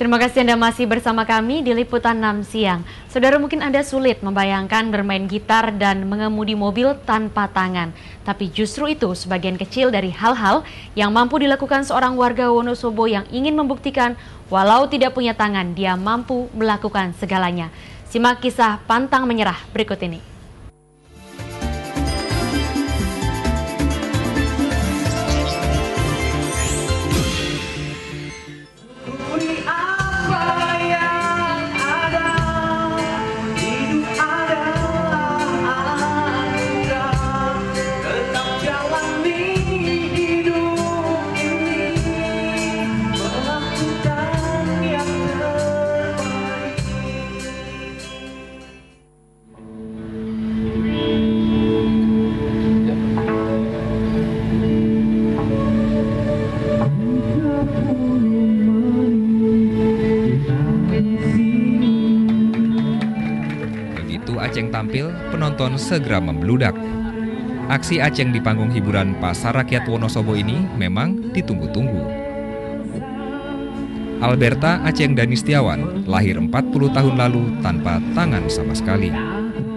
Terima kasih Anda masih bersama kami di Liputan 6 Siang. Saudara, mungkin Anda sulit membayangkan bermain gitar dan mengemudi mobil tanpa tangan. Tapi justru itu sebagian kecil dari hal-hal yang mampu dilakukan seorang warga Wonosobo yang ingin membuktikan walau tidak punya tangan, dia mampu melakukan segalanya. Simak kisah pantang menyerah berikut ini. Aceng tampil, penonton segera membludak. Aksi Aceng di panggung hiburan Pasar Rakyat Wonosobo ini memang ditunggu-tunggu. Alberta Aceng Danistiawan lahir 40 tahun lalu tanpa tangan sama sekali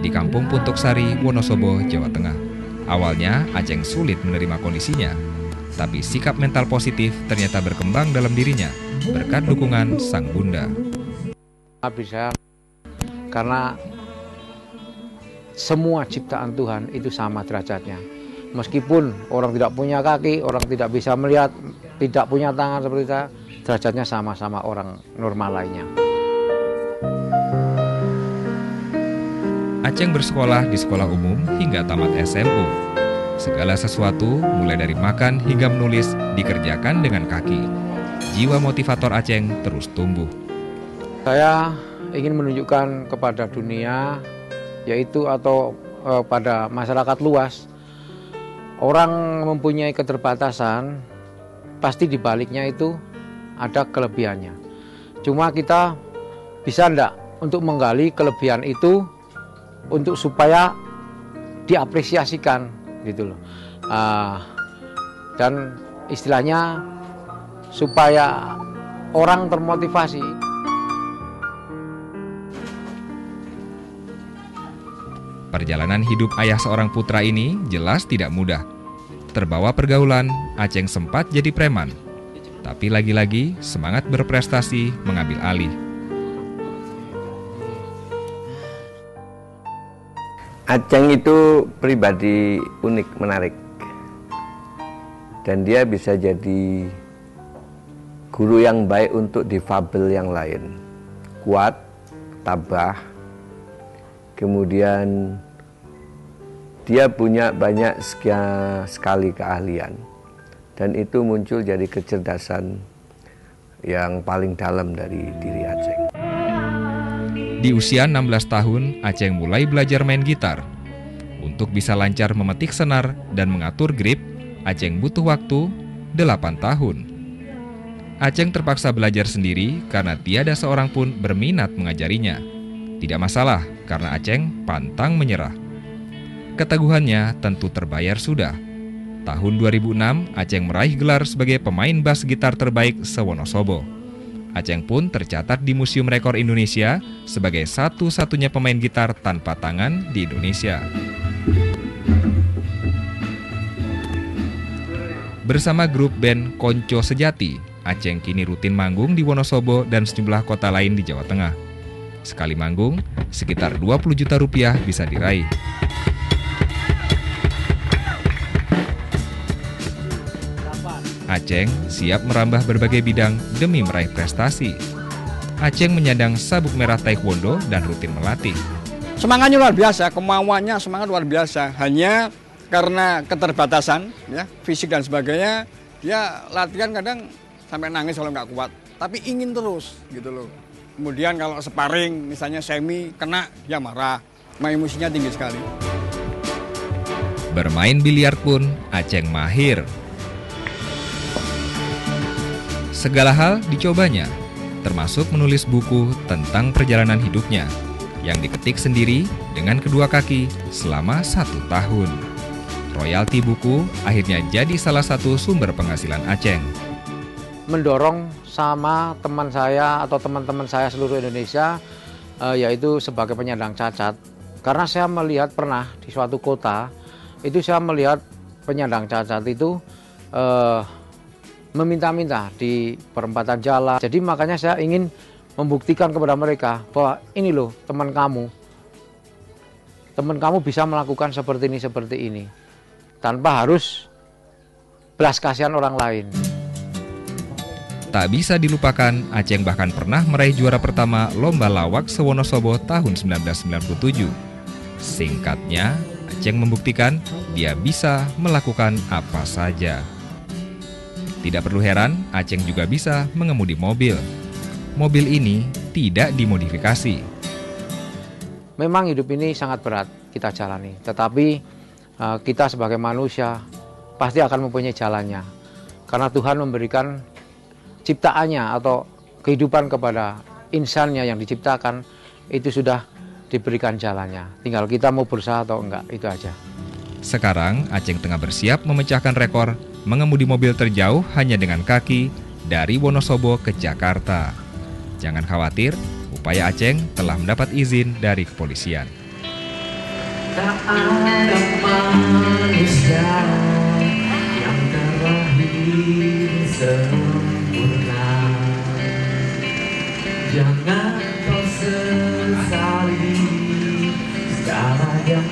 di Kampung Puntuksari, Wonosobo, Jawa Tengah. Awalnya Aceng sulit menerima kondisinya, tapi sikap mental positif ternyata berkembang dalam dirinya berkat dukungan sang bunda. Bisa karena semua ciptaan Tuhan itu sama derajatnya. Meskipun orang tidak punya kaki, orang tidak bisa melihat, tidak punya tangan seperti kita, derajatnya sama-sama orang normal lainnya. Aceng bersekolah di sekolah umum hingga tamat SMU. Segala sesuatu, mulai dari makan hingga menulis, dikerjakan dengan kaki. Jiwa motivator Aceng terus tumbuh. Saya ingin menunjukkan kepada dunia, yaitu pada masyarakat luas, orang mempunyai keterbatasan, pasti di baliknya itu ada kelebihannya. Cuma kita bisa enggak untuk menggali kelebihan itu untuk supaya diapresiasikan gitu loh. Dan istilahnya supaya orang termotivasi. Perjalanan hidup ayah seorang putra ini jelas tidak mudah. Terbawa pergaulan, Aceng sempat jadi preman. Tapi lagi-lagi semangat berprestasi mengambil alih. Aceng itu pribadi unik, menarik. Dan dia bisa jadi guru yang baik untuk difabel yang lain. Kuat, tabah, kemudian dia punya banyak sekali keahlian, dan itu muncul jadi kecerdasan yang paling dalam dari diri Aceng. Di usia 16 tahun, Aceng mulai belajar main gitar. Untuk bisa lancar memetik senar dan mengatur grip, Aceng butuh waktu 8 tahun. Aceng terpaksa belajar sendiri karena tiada seorang pun berminat mengajarinya. Tidak masalah, karena Aceng pantang menyerah. Keteguhannya tentu terbayar sudah. Tahun 2006, Aceng meraih gelar sebagai pemain bass gitar terbaik se-Wonosobo. Aceng pun tercatat di Museum Rekor Indonesia sebagai satu-satunya pemain gitar tanpa tangan di Indonesia. Bersama grup band Konco Sejati, Aceng kini rutin manggung di Wonosobo dan sejumlah kota lain di Jawa Tengah. Sekali manggung, sekitar 20 juta rupiah bisa diraih. Aceng siap merambah berbagai bidang demi meraih prestasi. Aceng menyandang sabuk merah taekwondo dan rutin melatih. Semangatnya luar biasa, kemauannya semangat luar biasa. Hanya karena keterbatasan, ya, fisik dan sebagainya, dia latihan kadang sampai nangis kalau nggak kuat. Tapi ingin terus, gitu loh. Kemudian kalau sparring, misalnya semi, kena, dia marah. Emosinya tinggi sekali. Bermain biliar pun Aceng mahir. Segala hal dicobanya, termasuk menulis buku tentang perjalanan hidupnya, yang diketik sendiri dengan kedua kaki selama 1 tahun. Royalti buku akhirnya jadi salah satu sumber penghasilan Aceng. mendorong sama teman saya atau teman-teman saya seluruh Indonesia, yaitu sebagai penyandang cacat. Karena saya melihat pernah di suatu kota, itu saya melihat penyandang cacat itu meminta-minta di perempatan jalan. Jadi makanya saya ingin membuktikan kepada mereka bahwa ini loh teman kamu bisa melakukan seperti ini, tanpa harus belas kasihan orang lain. Tak bisa dilupakan, Aceng bahkan pernah meraih juara pertama Lomba Lawak Sewonosobo tahun 1997. Singkatnya, Aceng membuktikan dia bisa melakukan apa saja. Tidak perlu heran, Aceng juga bisa mengemudi mobil. Mobil ini tidak dimodifikasi. Memang hidup ini sangat berat kita jalani, tetapi kita sebagai manusia pasti akan mempunyai jalannya. Karena Tuhan memberikan ciptaannya atau kehidupan kepada insannya yang diciptakan, itu sudah diberikan jalannya. Tinggal kita mau berusaha atau enggak, itu aja. Sekarang, Aceng tengah bersiap memecahkan rekor mengemudi mobil terjauh hanya dengan kaki dari Wonosobo ke Jakarta. Jangan khawatir, upaya Aceng telah mendapat izin dari kepolisian. Tak ada manusia yang terlahir sempurna. Jangan kau sesali segala yang